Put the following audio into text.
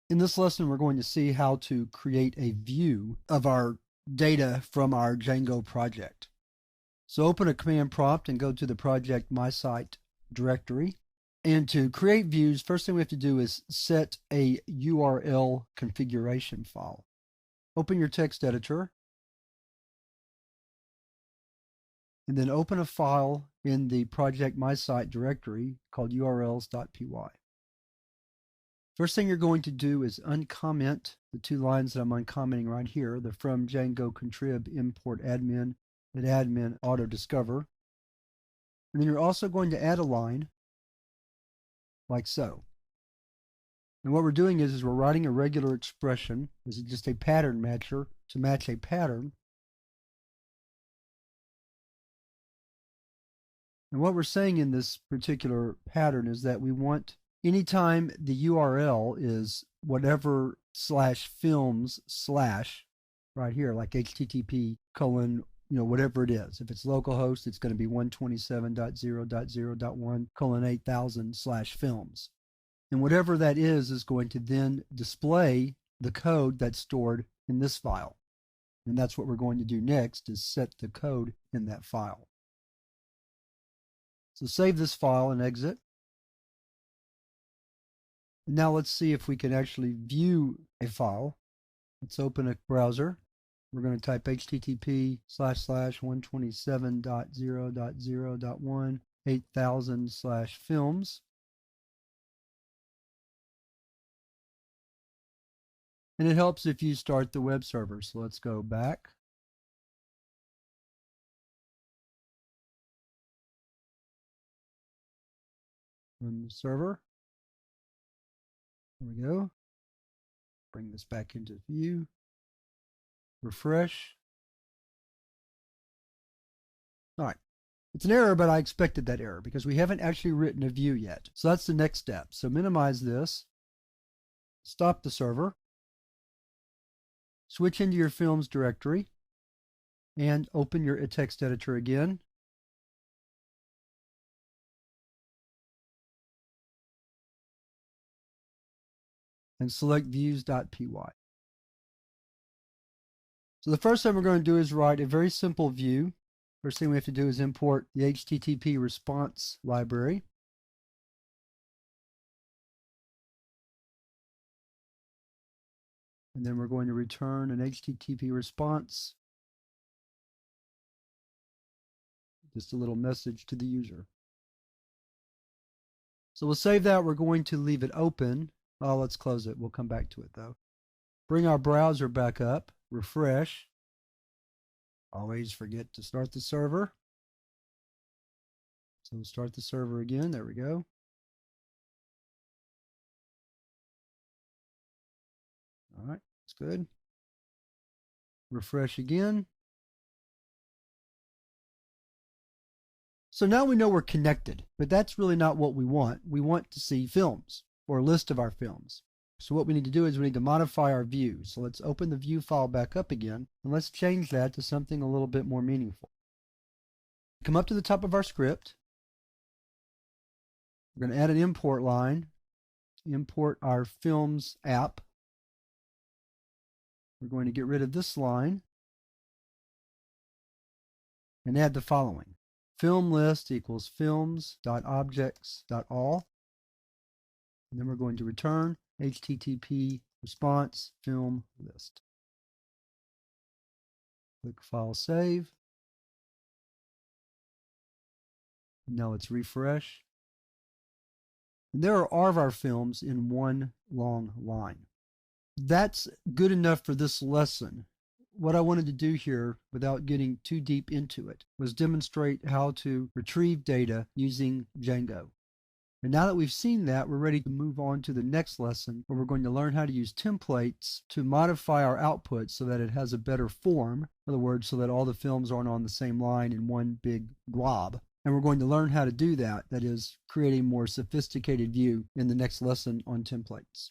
In this lesson, we're going to see how to create a view of our data from our Django project. So open a command prompt and go to the project MySite directory. And to create views, first thing we have to do is set a URL configuration file. Open your text editor and then open a file in the project MySite directory called urls.py. First thing you're going to do is uncomment the two lines that I'm uncommenting right here, the from Django contrib import admin and admin auto discover. And then you're also going to add a line like so. And what we're doing is we're writing a regular expression. This is just a pattern matcher to match a pattern. And what we're saying in this particular pattern is that we want anytime the URL is whatever /films/ right here, like http:/, whatever it is. If it's localhost, it's going to be 127.0.0.1:8000/films. And whatever that is going to then display the code that's stored in this file. And that's what we're going to do next, is set the code in that file. So save this file and exit. And now let's see if we can actually view a file. Let's open a browser. We're going to type http://127.0.0.1:8000/films. And it helps if you start the web server. So let's go back. Run the server. There we go. Bring this back into view. Refresh. All right. It's an error, but I expected that error because we haven't actually written a view yet. So that's the next step. So minimize this. Stop the server. Switch into your films directory and open your text editor again. And select views.py. So the first thing we're going to do is write a very simple view. First thing we have to do is import the HTTP response library. And then we're going to return an HTTP response. Just a little message to the user. So we'll save that. We're going to leave it open. Oh, let's close it. We'll come back to it though. Bring our browser back up. Refresh. Always forget to start the server. So we'll start the server again. There we go. All right, that's good. Refresh again. So now we know we're connected, but that's really not what we want. We want to see films or a list of our films. So what we need to do is we need to modify our view. So let's open the view file back up again, and let's change that to something a little bit more meaningful. Come up to the top of our script. We're going to add an import line. Import our films app. We're going to get rid of this line and add the following. Film list equals films.objects.all. And then we're going to return HTTP response film list. Click File Save. Now let's refresh. And there are all of our films in one long line. That's good enough for this lesson. What I wanted to do here, without getting too deep into it, was demonstrate how to retrieve data using Django. And now that we've seen that, we're ready to move on to the next lesson, where we're going to learn how to use templates to modify our output so that it has a better form. In other words, so that all the films aren't on the same line in one big glob. And we're going to learn how to do that, that is, create a more sophisticated view in the next lesson on templates.